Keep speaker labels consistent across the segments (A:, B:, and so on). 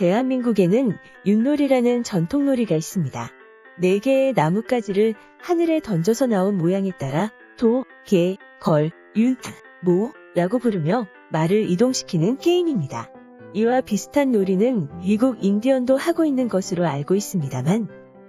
A: 대한민국에는 윷놀이라는 전통놀이가 있습니다. 4개의 나뭇가지를 하늘에 던져서 나온 모양에 따라 도, 개, 걸, 윷, 모라고 부르며 말을 이동시키는 게임입니다. 이와 비슷한 놀이는 미국 인디언도 하고 있는 것으로 알고 있습니다만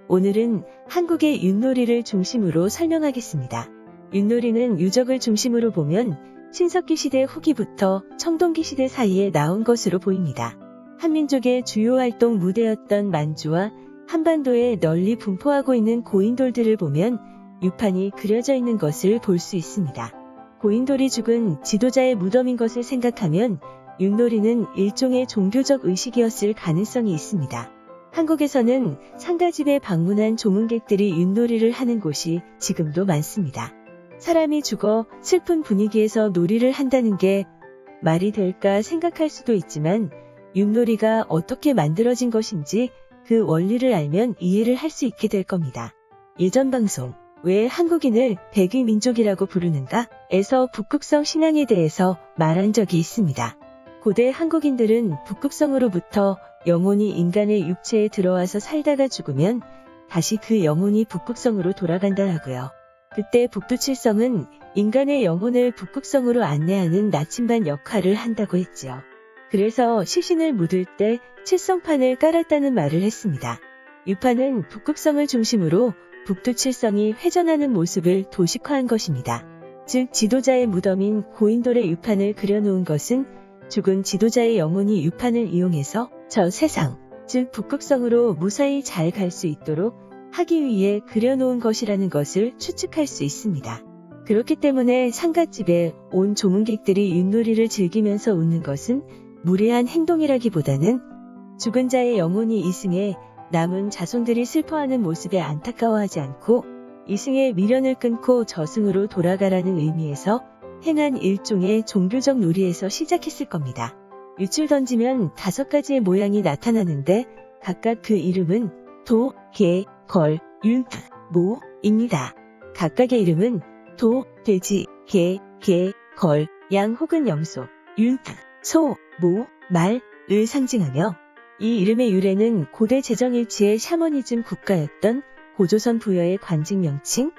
A: 오늘은 한국의 윷놀이를 중심으로 설명하겠습니다. 윷놀이는 유적을 중심으로 보면 신석기 시대 후기부터 청동기 시대 사이에 나온 것으로 보입니다. 한민족의 주요 활동 무대였던 만주와 한반도에 널리 분포하고 있는 고인돌들을 보면 유판이 그려져 있는 것을 볼 수 있습니다. 고인돌이 죽은 지도자의 무덤인 것을 생각하면 윷놀이는 일종의 종교적 의식이었을 가능성이 있습니다. 한국에서는 상가집에 방문한 조문객들이 윷놀이를 하는 곳이 지금도 많습니다. 사람이 죽어 슬픈 분위기에서 놀이를 한다는 게 말이 될까 생각할 수도 있지만 윷놀이가 어떻게 만들어진 것인지 그 원리를 알면 이해를 할 수 있게 될 겁니다. 예전 방송 왜 한국인을 백위민족이라고 부르는가? 에서 북극성 신앙에 대해서 말한 적이 있습니다. 고대 한국인들은 북극성으로부터 영혼이 인간의 육체에 들어와서 살다가 죽으면 다시 그 영혼이 북극성으로 돌아간다라고요. 그때 북두칠성은 인간의 영혼을 북극성으로 안내하는 나침반 역할을 한다고 했지요. 그래서 시신을 묻을 때 칠성판을 깔았다는 말을 했습니다. 유판은 북극성을 중심으로 북두칠성이 회전하는 모습을 도식화한 것입니다. 즉 지도자의 무덤인 고인돌의 유판을 그려놓은 것은 죽은 지도자의 영혼이 유판을 이용해서 저 세상, 즉 북극성으로 무사히 잘 갈 수 있도록 하기 위해 그려놓은 것이라는 것을 추측할 수 있습니다. 그렇기 때문에 상갓집에 온 조문객들이 윷놀이를 즐기면서 웃는 것은 무례한 행동이라기보다는 죽은 자의 영혼이 이승에 남은 자손들이 슬퍼하는 모습에 안타까워하지 않고 이승의 미련을 끊고 저승으로 돌아가라는 의미에서 행한 일종의 종교적 놀이에서 시작했을 겁니다. 윷을 던지면 5가지의 모양이 나타나는데 각각 그 이름은 도, 개, 걸, 윷, 모입니다. 각각의 이름은 도, 돼지, 개, 걸, 양 혹은 염소, 윷, 소, 모, 말을 상징하며 이 이름의 유래는 고대 제정일치의 샤머니즘 국가였던 고조선 부여의 관직 명칭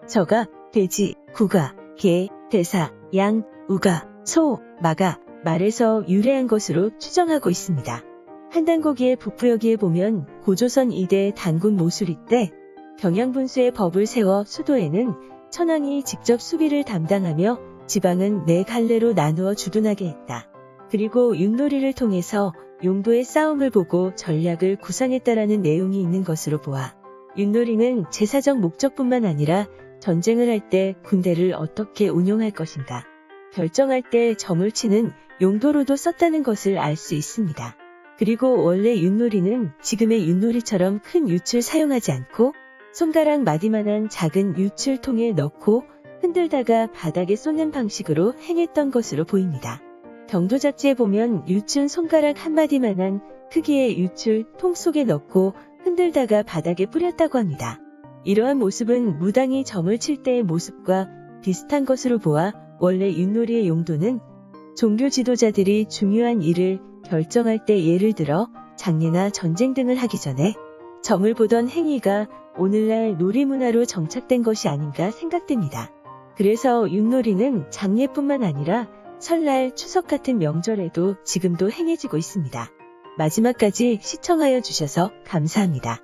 A: 저가, 돼지, 구가, 개, 대사, 양, 우가, 소, 마가, 말에서 유래한 것으로 추정하고 있습니다. 한단고기의 북부여기에 보면 고조선 이대 단군 모수리 때 경양분수의 법을 세워 수도에는 천황이 직접 수비를 담당하며 지방은 4갈래로 나누어 주둔하게 했다. 그리고 윷놀이를 통해서 용도의 싸움을 보고 전략을 구상했다라는 내용이 있는 것으로 보아 윷놀이는 제사적 목적뿐만 아니라 전쟁을 할 때 군대를 어떻게 운용할 것인가 결정할 때 점을 치는 용도로도 썼다는 것을 알 수 있습니다. 그리고 원래 윷놀이는 지금의 윷놀이처럼 큰 윷을 사용하지 않고 손가락 마디만한 작은 윷을 통에 넣고 흔들다가 바닥에 쏟는 방식으로 행했던 것으로 보입니다. 경도 잡지에 보면 윷은 손가락 한마디만한 크기의 윷을 통 속에 넣고 흔들다가 바닥에 뿌렸다고 합니다. 이러한 모습은 무당이 점을 칠 때의 모습과 비슷한 것으로 보아 원래 윷놀이의 용도는 종교 지도자들이 중요한 일을 결정할 때 예를 들어 장례나 전쟁 등을 하기 전에 점을 보던 행위가 오늘날 놀이문화로 정착된 것이 아닌가 생각됩니다. 그래서 윷놀이는 장례뿐만 아니라 설날, 추석 같은 명절에도 지금도 행해지고 있습니다. 마지막까지 시청하여 주셔서 감사합니다.